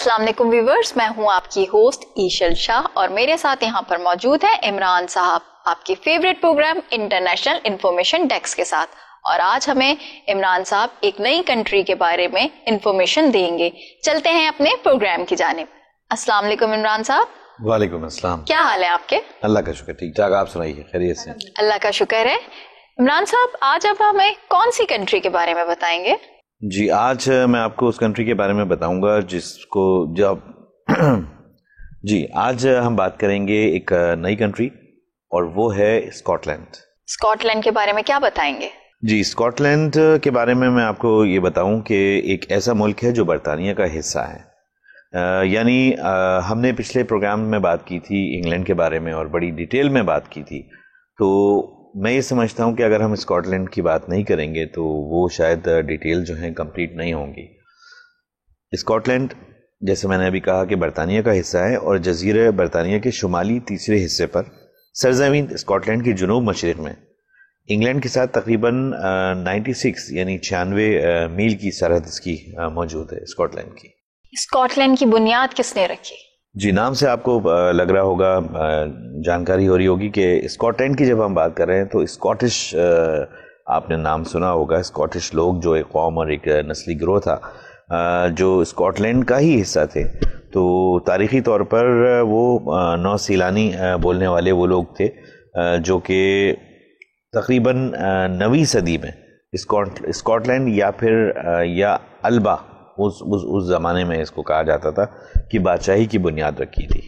السلام علیکم ویورز، میں ہوں آپ کی ہوسٹ ایشل شاہ اور میرے ساتھ یہاں پر موجود ہے عمران صاحب، آپ کی favourite programme international information desk کے ساتھ. اور آج ہمیں عمران صاحب ایک نئی کنٹری کے بارے میں انفارمیشن دیں گے. چلتے ہیں اپنے پروگرام کی جانب. السلام علیکم عمران صاحب. وعلیکم السلام. کیا حال ہے آپ کے؟ اللہ کا شکر ٹھیک ٹھاک. آپ سنائیے خیریت سے؟ اللہ کا شکر ہے. عمران صاحب آج آپ ہمیں کون سی کنٹری کے بارے میں بتائیں گے؟ جی آج میں آپ کو اس کنٹری کے بارے میں بتاؤں گا جس کو جی آج ہم بات کریں گے ایک نئی کنٹری اور وہ ہے اسکاٹ لینڈ. اسکاٹ لینڈ کے بارے میں کیا بتائیں گے؟ جی اسکاٹ لینڈ کے بارے میں آپ کو یہ بتاؤں کہ ایک ایسا ملک ہے جو برطانیہ کا حصہ ہے. یعنی ہم نے پچھلے پروگرام میں بات کی تھی انگلینڈ کے بارے میں اور بڑی ڈیٹیل میں بات کی تھی. تو میں یہ سمجھتا ہوں کہ اگر ہم اسکاٹ لینڈ کی بات نہیں کریں گے تو وہ شاید ڈیٹیل جو ہیں کمپلیٹ نہیں ہوں گی. اسکاٹ لینڈ جیسے میں نے ابھی کہا کہ برطانیہ کا حصہ ہے اور جزیرہ برطانیہ کے شمالی تیسرے حصے پر سرزمین اسکاٹ لینڈ کی جنوب مشرق میں انگلینڈ کے ساتھ تقریباً 96 یعنی 96 میل کی سرحد اس کی موجود ہے اسکاٹ لینڈ کی. اسکاٹ لینڈ کی بنیاد کس نے رکھی؟ جی نام سے آپ کو لگ رہا ہوگا، جانکاری ہو رہی ہوگی کہ اسکاٹ لینڈ کی جب ہم بات کر رہے ہیں تو اسکاٹش آپ نے نام سنا ہوگا. اسکاٹش لوگ جو ایک قوم اور ایک نسلی گروہ تھا جو اسکاٹ لینڈ کا ہی حصہ تھے. تو تاریخی طور پر وہ نو سیلانی بولنے والے وہ لوگ تھے جو کہ تقریباً 9ویں صدی میں اسکاٹ لینڈ یا البا اس زمانے میں اس کو کہا جاتا تھا کہ بادشاہی کی بنیاد رکھی تھی.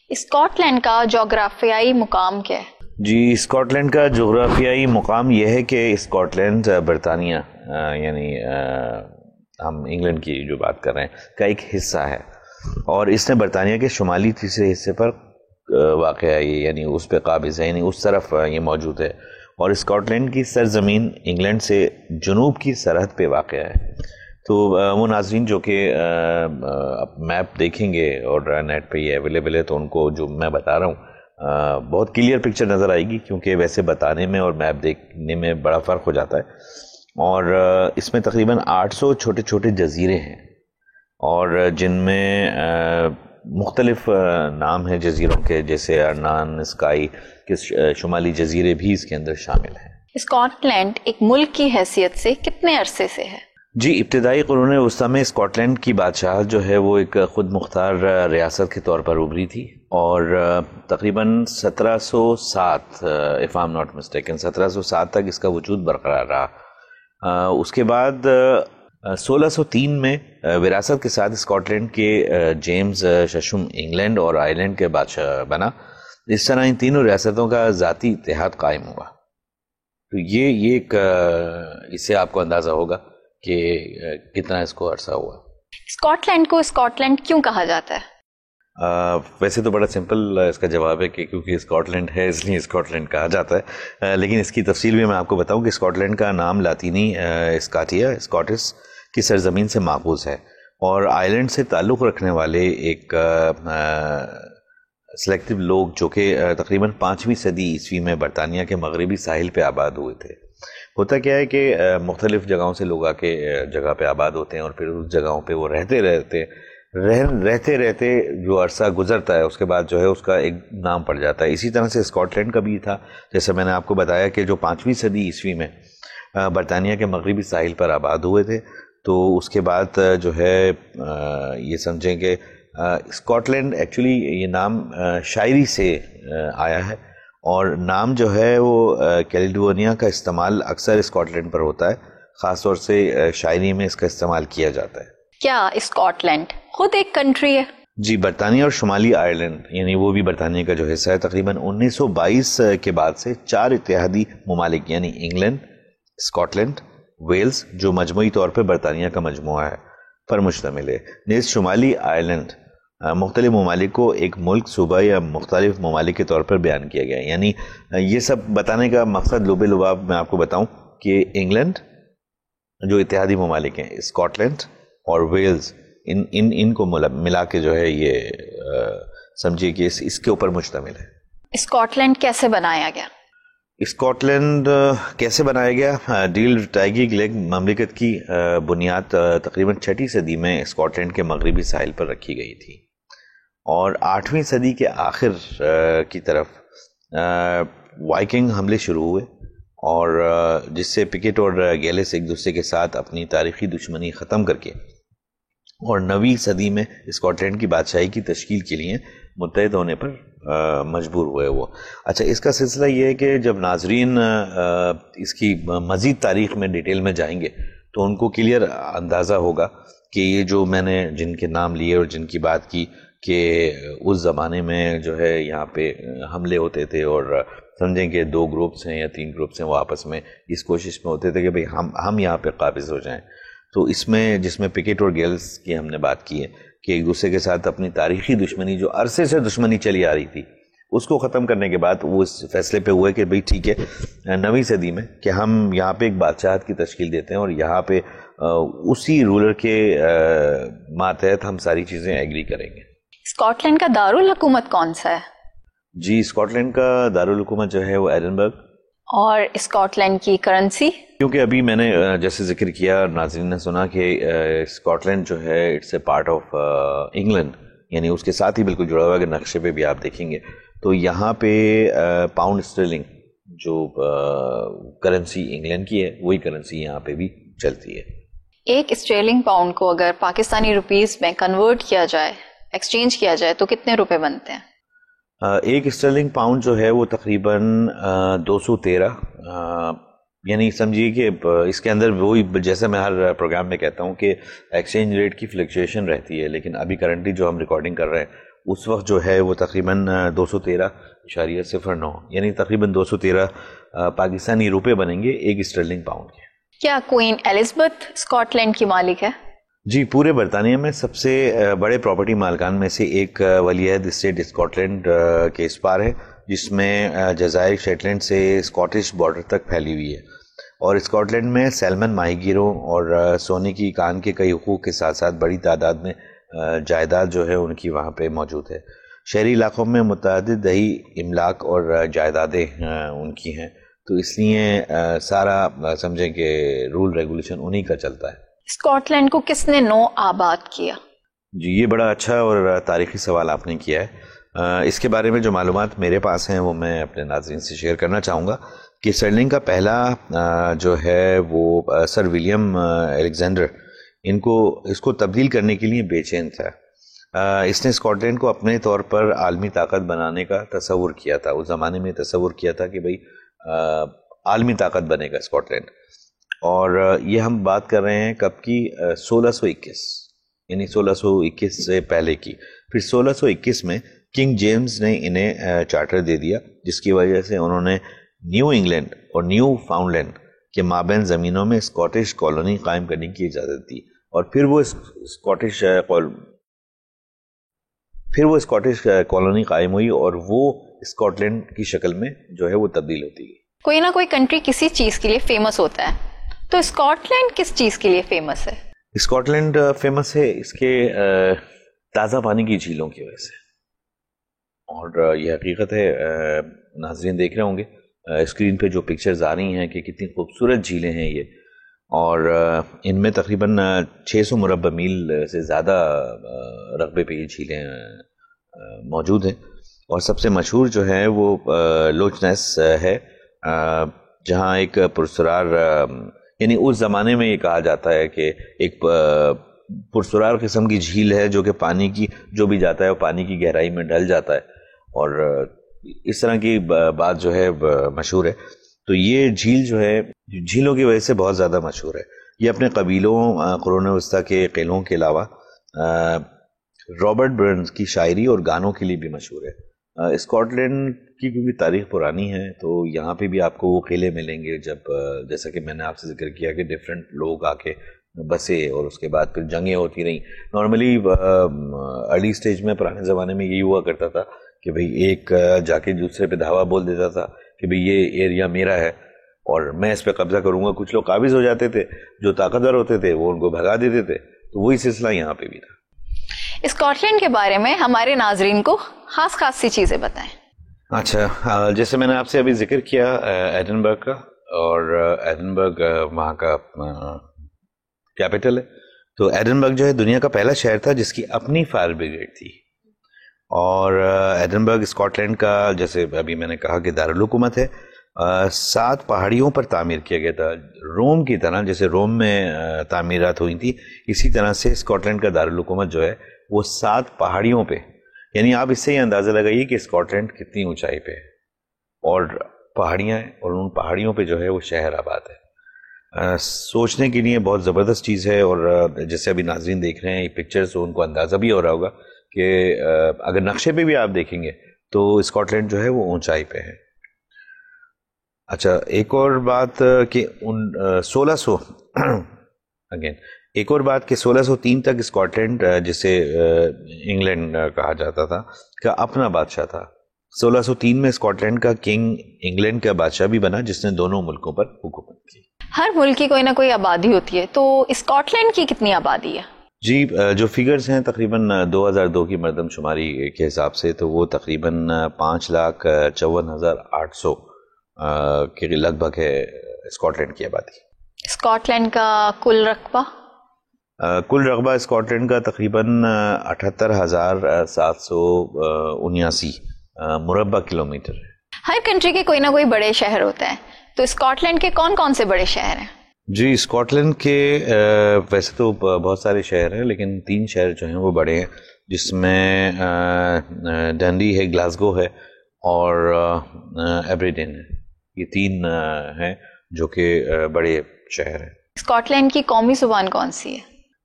اسکاٹ لینڈ کا جغرافیائی مقام کیا ہے؟ جی اسکاٹ لینڈ کا جغرافیائی مقام یہ ہے کہ اسکاٹ لینڈ برطانیہ یعنی ہم انگلینڈ کی جو بات کر رہے ہیں کا ایک حصہ ہے اور اس نے برطانیہ کے شمالی تیسرے حصے پر واقع ہے، یعنی اس پہ قابض ہے، یعنی اس طرف یہ موجود ہے. اور اسکاٹ لینڈ کی سرزمین انگلینڈ سے جنوب کی سرحد پہ واقع ہے. تو وہ ناظرین جو کہ میپ دیکھیں گے اور نیٹ پہ یہ اویلیبل ہے تو ان کو جو میں بتا رہا ہوں بہت کلیئر پکچر نظر آئے گی، کیونکہ ویسے بتانے میں اور میپ دیکھنے میں بڑا فرق ہو جاتا ہے. اور اس میں تقریباً 800 چھوٹے چھوٹے جزیرے ہیں اور جن میں مختلف نام ہیں جزیروں کے، جیسے ارنان، اسکائی کے شمالی جزیرے بھی اس کے اندر شامل ہیں. اسکاٹ لینڈ ایک ملک کی حیثیت سے کتنے عرصے سے ہے؟ جی ابتدائی قرون وسطیٰ میں اسکاٹ لینڈ کی بادشاہت جو ہے وہ ایک خود مختار ریاست کے طور پر ابھری تھی اور تقریباً 1707 if I'm not mistaken 1707 تک اس کا وجود برقرار رہا. اس کے بعد 1603 میں وراثت کے ساتھ اسکاٹ لینڈ کے جیمز ششم انگلینڈ اور آئرلینڈ کے بادشاہ بنا. اس طرح ان تینوں ریاستوں کا ذاتی اتحاد قائم ہوا. تو یہ ایک اس سے آپ کو اندازہ ہوگا کہ کتنا اس کو عرصہ ہوا. اسکاٹ لینڈ کو اسکاٹ لینڈ کیوں کہا جاتا ہے؟ ویسے تو بڑا سمپل اس کا جواب ہے کہ کیونکہ اسکاٹ لینڈ ہے اس لیے اسکاٹ لینڈ کہا جاتا ہے. لیکن اس کی تفصیل بھی میں آپ کو بتاؤں کہ اسکاٹ لینڈ کا نام لاطینی اسکاٹیا اسکاٹس کی سرزمین سے ماخوذ ہے اور آئرلینڈ سے تعلق رکھنے والے ایک سلیکٹو لوگ جو کہ تقریباً 5ویں صدی عیسوی میں برطانیہ کے مغربی ساحل پہ آباد ہوئے تھے. ہوتا کیا ہے کہ مختلف جگہوں سے لوگ آ کے جگہ پہ آباد ہوتے ہیں اور پھر اس جگہوں پہ وہ رہتے رہتے جو عرصہ گزرتا ہے اس کے بعد جو ہے اس کا ایک نام پڑ جاتا ہے. اسی طرح سے اسکاٹ لینڈ کا بھی تھا، جیسے میں نے آپ کو بتایا کہ جو 5ویں صدی عیسوی میں برطانیہ کے مغربی ساحل پر آباد ہوئے تھے تو اس کے بعد جو ہے یہ سمجھیں کہ اسکاٹ لینڈ ایکچولی یہ نام شاعری سے آیا ہے اور نام جو ہے وہ کیلیڈونیا کا استعمال اکثر اسکاٹ لینڈ پر ہوتا ہے، خاص طور سے شاعری میں اس کا استعمال کیا جاتا ہے. کیا اسکاٹ لینڈ خود ایک کنٹری ہے؟ جی برطانیہ اور شمالی آئرلینڈ یعنی وہ بھی برطانیہ کا جو حصہ ہے تقریباً 1922 کے بعد سے 4 اتحادی ممالک یعنی انگلینڈ، اسکاٹ لینڈ، ویلز جو مجموعی طور پہ برطانیہ کا مجموعہ ہے پر مشتمل ہے. نیز شمالی آئرلینڈ مختلف ممالک کو ایک ملک، صوبہ یا مختلف ممالک کے طور پر بیان کیا گیا ہے. یعنی یہ سب بتانے کا مقصد لبے لباب میں آپ کو بتاؤں کہ انگلینڈ جو اتحادی ممالک ہیں، اسکاٹ لینڈ اور ویلز ان کو ملا کے جو ہے یہ سمجھیے کہ اس کے اوپر مشتمل ہے. اسکاٹ لینڈ کیسے بنایا گیا؟ اسکاٹ لینڈ کیسے بنایا گیا؟ ڈیل ٹائیگی گلیگ مملکت کی بنیاد تقریباً 6 صدی میں اسکاٹ لینڈ کے مغربی ساحل پر رکھی گئی تھی، اور 8ویں صدی کے آخر کی طرف وائکنگ حملے شروع ہوئے، اور جس سے پکٹ اور گیلس ایک دوسرے کے ساتھ اپنی تاریخی دشمنی ختم کر کے اور 9ویں صدی میں اسکاٹ لینڈ کی بادشاہی کی تشکیل کے لیے متحد ہونے پر مجبور ہوئے وہ۔ اچھا، اس کا سلسلہ یہ ہے کہ جب ناظرین اس کی مزید تاریخ میں ڈیٹیل میں جائیں گے تو ان کو کلیئر اندازہ ہوگا کہ یہ جو میں نے جن کے نام لیے اور جن کی بات کی کہ اس زمانے میں جو ہے یہاں پہ حملے ہوتے تھے، اور سمجھیں کہ 2 گروپس ہیں یا 3 گروپس ہیں، وہ آپس میں اس کوشش میں ہوتے تھے کہ بھئی ہم یہاں پہ قابض ہو جائیں۔ تو اس میں جس میں پکٹ اور گیلس کی ہم نے بات کی ہے کہ ایک دوسرے کے ساتھ اپنی تاریخی دشمنی، جو عرصے سے دشمنی چلی آ رہی تھی، اس کو ختم کرنے کے بعد وہ اس فیصلے پہ ہوئے کہ بھئی ٹھیک ہے 9ویں صدی میں کہ ہم یہاں پہ ایک بادشاہت کی تشکیل دیتے ہیں، اور یہاں پہ اسی رولر کے ماتحت ہم ساری چیزیں ایگری کریں گے۔ اسکاٹ لینڈ کا دارالحکومت کون سا ہے؟ جی، اسکاٹ لینڈ کا دارالحکومت جو ہے وہ ایڈنبرگ۔ اور اسکاٹ لینڈ کی کرنسی؟ کیونکہ ابھی میں نے جیسے ذکر کیا، ناظرین نے سنا کہ اسکاٹ لینڈ جو ہے it's a part of England, یعنی اس کے ساتھ ہی بالکل جڑا ہوا ہے، کہ نقشے پہ بھی آپ دیکھیں گے تو یہاں پہ پاؤنڈ اسٹرلنگ جو کرنسی انگلینڈ کی ہے، وہی کرنسی یہاں پہ بھی چلتی ہے۔ ایک اسٹرلنگ پاؤنڈ کو اگر پاکستانی روپیز میں کنورٹ کیا جائے، ایکسچینج کیا جائے، تو کتنے روپے بنتے ہیں؟ ایک اسٹرلنگ پاؤنڈ جو ہے وہ تقریباً 213، یعنی سمجھیے کہ اس کے اندر وہی جیسے میں ہر پروگرام میں کہتا ہوں کہ ایکسچینج ریٹ کی فلکچویشن رہتی ہے، لیکن ابھی کرنٹلی جو ہم ریکارڈنگ کر رہے ہیں اس وقت جو ہے وہ تقریباً 213.09، یعنی تقریباً 213 پاکستانی روپے بنیں گے ایک اسٹرلنگ پاؤنڈ کے۔ کیا کوئین ایلزبتھ اسکاٹ لینڈ کی مالک ہے؟ جی، پورے برطانیہ میں سب سے بڑے پراپرٹی مالکان میں سے ایک ولی عہد اسٹیٹ اسکاٹ لینڈ کے اس پار ہے، جس میں جزائر شیٹ لینڈ سے اسکاٹش بارڈر تک پھیلی ہوئی ہے، اور اسکاٹ لینڈ میں سیلمن ماہی گیروں اور سونے کی کان کے کئی حقوق کے ساتھ ساتھ بڑی تعداد میں جائیداد جو ہے ان کی وہاں پہ موجود ہے۔ شہری علاقوں میں متعدد دیہی املاک اور جائیدادیں ان کی ہیں، تو اس لیے سارا سمجھیں کہ رول ریگولیشن انہی کا چلتا ہے۔ اسکاٹ لینڈ کو کس نے نو آباد کیا؟ جی، یہ بڑا اچھا اور تاریخی سوال آپ نے کیا ہے۔ اس کے بارے میں جو معلومات میرے پاس ہیں وہ میں اپنے ناظرین سے شیئر کرنا چاہوں گا کہ سٹرلنگ کا پہلا جو ہے وہ سر ولیم الیگزینڈر اس کو تبدیل کرنے کے لیے بے چین تھا۔ اس نے اسکاٹ لینڈ کو اپنے طور پر عالمی طاقت بنانے کا تصور کیا تھا، اس زمانے میں تصور کیا تھا کہ بھئی عالمی طاقت بنے گا اسکاٹ لینڈ، اور یہ ہم بات کر رہے ہیں کب کی؟ 1621، یعنی 1621 سے پہلے کی۔ پھر 1621 میں کنگ جیمز نے انہیں چارٹر دے دیا، جس کی وجہ سے انہوں نے نیو انگلینڈ اور نیو فاؤنڈ لینڈ کے مابین زمینوں میں اسکاٹش کالونی قائم کرنے کی اجازت دی، اور پھر وہ اسکاٹش کالونی قائم ہوئی، اور وہ اسکاٹ لینڈ کی شکل میں جو ہے وہ تبدیل ہوتی گئی۔ کوئی نہ کوئی کنٹری کسی چیز کے لیے فیمس ہوتا ہے، تو اسکاٹ لینڈ کس چیز کے لیے فیمس ہے؟ اسکاٹ لینڈ فیمس ہے اس کے تازہ پانی کی جھیلوں کی وجہ سے، اور یہ حقیقت ہے، ناظرین دیکھ رہے ہوں گے اسکرین پہ جو پکچرز آ رہی ہیں کہ کتنی خوبصورت جھیلیں ہیں یہ، اور ان میں تقریباً 600 مربع میل سے زیادہ رقبے پہ یہ جھیلیں موجود ہیں، اور سب سے مشہور جو ہے وہ لوچ نیس ہے، جہاں ایک پرسرار، یعنی اس زمانے میں یہ کہا جاتا ہے کہ ایک پرسرار قسم کی جھیل ہے جو کہ پانی کی جو بھی جاتا ہے وہ پانی کی گہرائی میں ڈل جاتا ہے، اور اس طرح کی بات جو ہے مشہور ہے۔ تو یہ جھیل جو ہے جھیلوں کی وجہ سے بہت زیادہ مشہور ہے۔ یہ اپنے قبیلوں، قرون وسطیٰ کے قلعوں کے علاوہ رابرٹ برنز کی شاعری اور گانوں کے لیے بھی مشہور ہے۔ اسکاٹ لینڈ کی کیونکہ تاریخ پرانی ہے تو یہاں پہ بھی آپ کو وہ قلعے ملیں گے، جب جیسا کہ میں نے آپ سے ذکر کیا کہ ڈفرینٹ لوگ آ کے بسے اور اس کے بعد پھر جنگیں ہوتی رہیں۔ نارملی ارلی سٹیج میں پرانے زمانے میں یہی ہوا کرتا تھا کہ بھئی ایک جا کے دوسرے پہ دھاوا بول دیتا تھا کہ بھئی یہ ایریا میرا ہے اور میں اس پہ قبضہ کروں گا۔ کچھ لوگ قابض ہو جاتے تھے، جو طاقتور ہوتے تھے وہ ان کو بھگا دیتے تھے، تو وہی سلسلہ یہاں پہ بھی تھا۔ اسکاٹ لینڈ کے بارے میں ہمارے ناظرین کو خاص سی چیزیں بتائیں۔ اچھا، جیسے میں نے آپ سے ابھی ذکر کیا ایڈنبرگ کا، اور ایڈنبرگ وہاں کا کیپٹل ہے. تو ایڈنبرگ جو ہے دنیا کا پہلا شہر تھا جس کی اپنی فائر بریگیڈ تھی. اور ایڈنبرگ اسکاٹ لینڈ کا، جیسے ابھی میں نے کہا کہ دارالحکومت ہے، 7 پہاڑیوں پر تعمیر کیا گیا تھا. روم کی طرح، جیسے روم میں تعمیرات ہوئی تھی، اسی طرح سے اسکاٹ لینڈ کا دارالحکومت جو ہے وہ 7 پہاڑیوں پہ. یعنی آپ اس سے یہ اندازہ لگائیے کہ اسکاٹ لینڈ کتنی اونچائی پہ ہے، اور پہاڑیاں ہیں، اور ان پہاڑیوں پہ جو ہے وہ شہر آباد ہے. سوچنے کے لیے بہت زبردست چیز ہے. اور جیسے ابھی ناظرین دیکھ رہے ہیں یہ پکچرز، تو ان کو اندازہ بھی ہو رہا ہوگا کہ اگر نقشے پہ بھی آپ دیکھیں گے تو اسکاٹ لینڈ جو ہے وہ اونچائی پہ ہے. اچھا، ایک اور بات کہ 1600 اگین ایک اور بات کہ 1603 تک اسکاٹ لینڈ، جسے انگلینڈ کہا جاتا تھا، کا اپنا بادشاہ تھا. 1603 میں اسکاٹ لینڈ کا کنگ انگلینڈ کا بادشاہ بھی بنا، جس نے دونوں ملکوں پر حکومت کی. ہر ملک کی کوئی نہ کوئی آبادی ہوتی ہے، تو اسکاٹ لینڈ کی کتنی آبادی ہے؟ جی، جو فگرز ہیں تقریباً 2002 کی مردم شماری کے حساب سے، تو وہ تقریباً 5,54,800 کے لگ بھگ ہے اسکاٹ لینڈ کی آبادی. اسکاٹ لینڈ کا کل رقبہ؟ کل رقبہ اسکاٹ لینڈ کا تقریباً 78,779 مربع کلومیٹر ہے. ہر کنٹری کے کوئی نہ کوئی بڑے شہر ہوتے ہیں، تو اسکاٹ لینڈ کے کون کون سے بڑے شہر ہیں؟ جی، اسکاٹ لینڈ کے ویسے تو بہت سارے شہر ہیں، لیکن 3 شہر جو ہیں وہ بڑے ہیں، جس میں ڈنڈی ہے، گلاسگو ہے، اور ایبریڈن ہے. یہ 3 ہیں جو کہ بڑے شہر ہیں. اسکاٹ لینڈ کی قومی زبان کون سی ہے؟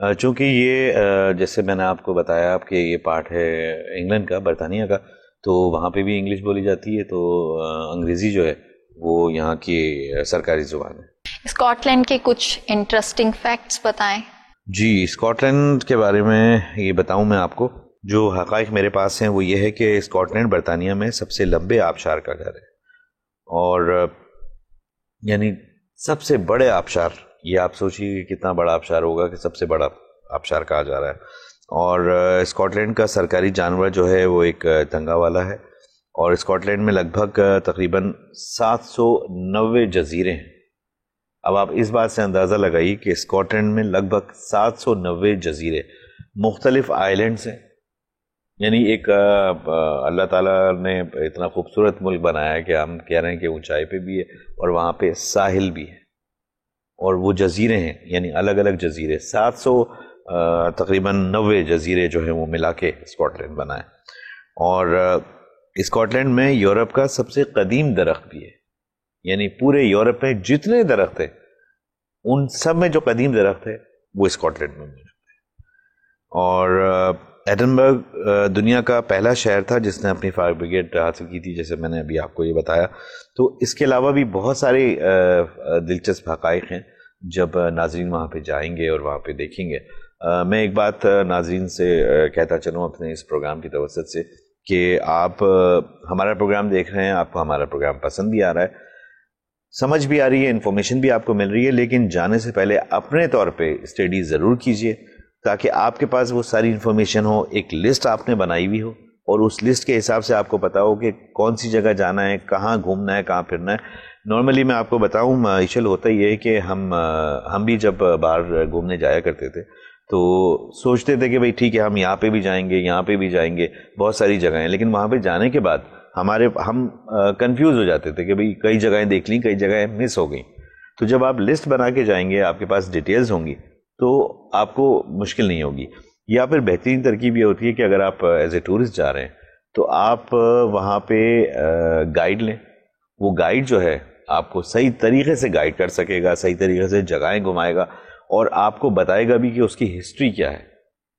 چونکہ یہ جیسے میں نے آپ کو بتایا کہ یہ پارٹ ہے انگلینڈ کا، برطانیہ کا، تو وہاں پہ بھی انگلش بولی جاتی ہے، تو انگریزی جو ہے وہ یہاں کی سرکاری زبان ہے. اسکاٹ لینڈ کے کچھ انٹرسٹنگ فیکٹس بتائیں. جی، اسکاٹ لینڈ کے بارے میں یہ بتاؤں میں آپ کو، جو حقائق میرے پاس ہیں وہ یہ ہے کہ اسکاٹ لینڈ برطانیہ میں سب سے لمبے آبشار کا گھر ہے، اور یعنی سب سے بڑے آبشار. یہ آپ سوچیے کتنا بڑا آبشار ہوگا کہ سب سے بڑا آبشار کہا جا رہا ہے. اور اسکاٹ لینڈ کا سرکاری جانور جو ہے وہ ایک تنگا والا ہے، اور اسکاٹ لینڈ میں لگ بھگ تقریباً 790 جزیرے ہیں. اب آپ اس بات سے اندازہ لگائیے کہ اسکاٹ لینڈ میں لگ بھگ 790 جزیرے، مختلف آئیلینڈز ہیں. یعنی ایک اللہ تعالیٰ نے اتنا خوبصورت ملک بنایا ہے کہ ہم کہہ رہے ہیں کہ اونچائی پہ بھی ہے اور وہاں پہ ساحل بھی ہے، اور وہ جزیرے ہیں، یعنی الگ الگ جزیرے. 700 تقریباً 90 جزیرے جو ہیں وہ ملا کے اسکاٹ لینڈ بنا ہے. اور اسکاٹ لینڈ میں یورپ کا سب سے قدیم درخت بھی ہے. یعنی پورے یورپ میں جتنے درخت ہیں ان سب میں جو قدیم درخت ہے وہ اسکاٹ لینڈ میں موجود ہے. اور ایڈنبرگ دنیا کا پہلا شہر تھا جس نے اپنی فائر بریگیڈ حاصل کی تھی، جیسے میں نے ابھی آپ کو یہ بتایا. تو اس کے علاوہ بھی بہت سارے دلچسپ حقائق ہیں جب ناظرین وہاں پہ جائیں گے اور وہاں پہ دیکھیں گے. میں ایک بات ناظرین سے کہتا چلوں اپنے اس پروگرام کی توسط سے کہ آپ ہمارا پروگرام دیکھ رہے ہیں، آپ کو ہمارا پروگرام پسند بھی آ رہا ہے، سمجھ بھی آ رہی ہے، انفارمیشن بھی آپ کو مل رہی ہے، لیکن جانے سے پہلے اپنے طور پہ اسٹڈی ضرور کیجئے تاکہ آپ کے پاس وہ ساری انفارمیشن ہو. ایک لسٹ آپ نے بنائی ہوئی ہو، اور اس لسٹ کے حساب سے آپ کو پتا ہو کہ کون سی جگہ جانا ہے، کہاں گھومنا ہے، کہاں پھرنا ہے. نارملی میں آپ کو بتاؤں ایشل ہوتا یہ ہے کہ ہم بھی جب باہر گھومنے جایا کرتے تھے تو سوچتے تھے کہ بھئی ٹھیک ہے ہم یہاں پہ بھی جائیں گے، یہاں پہ بھی جائیں گے، بہت ساری جگہیں، لیکن وہاں پہ جانے کے بعد ہم کنفیوز ہو جاتے تھے کہ بھئی کئی جگہیں دیکھ لیں، کئی جگہیں مس ہو گئیں. تو جب آپ لسٹ بنا کے جائیں گے، آپ کے پاس ڈیٹیلز ہوں گی، تو آپ کو مشکل نہیں ہوگی. یا پھر بہترین ترکیب یہ ہوتی ہے کہ اگر آپ ایز اے ٹورسٹ جا رہے ہیں تو آپ وہاں پہ گائیڈ لیں. وہ گائیڈ جو ہے آپ کو صحیح طریقے سے گائیڈ کر سکے گا، صحیح طریقے سے جگہیں گھمائے گا، اور آپ کو بتائے گا بھی کہ اس کی ہسٹری کیا ہے.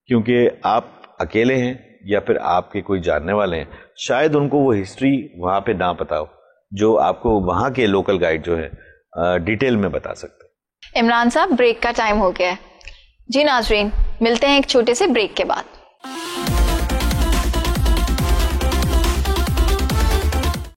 کیونکہ آپ اکیلے ہیں یا پھر آپ کے کوئی جاننے والے ہیں، شاید ان کو وہ ہسٹری وہاں پہ نہ پتا ہو جو آپ کو وہاں کے لوکل گائیڈ جو ہے ڈیٹیل میں بتا سکتے ہیں. عمران صاحب، بریک کا ٹائم ہو گیا ہے. جی ناظرین، ملتے ہیں ایک چھوٹے سے بریک کے بعد.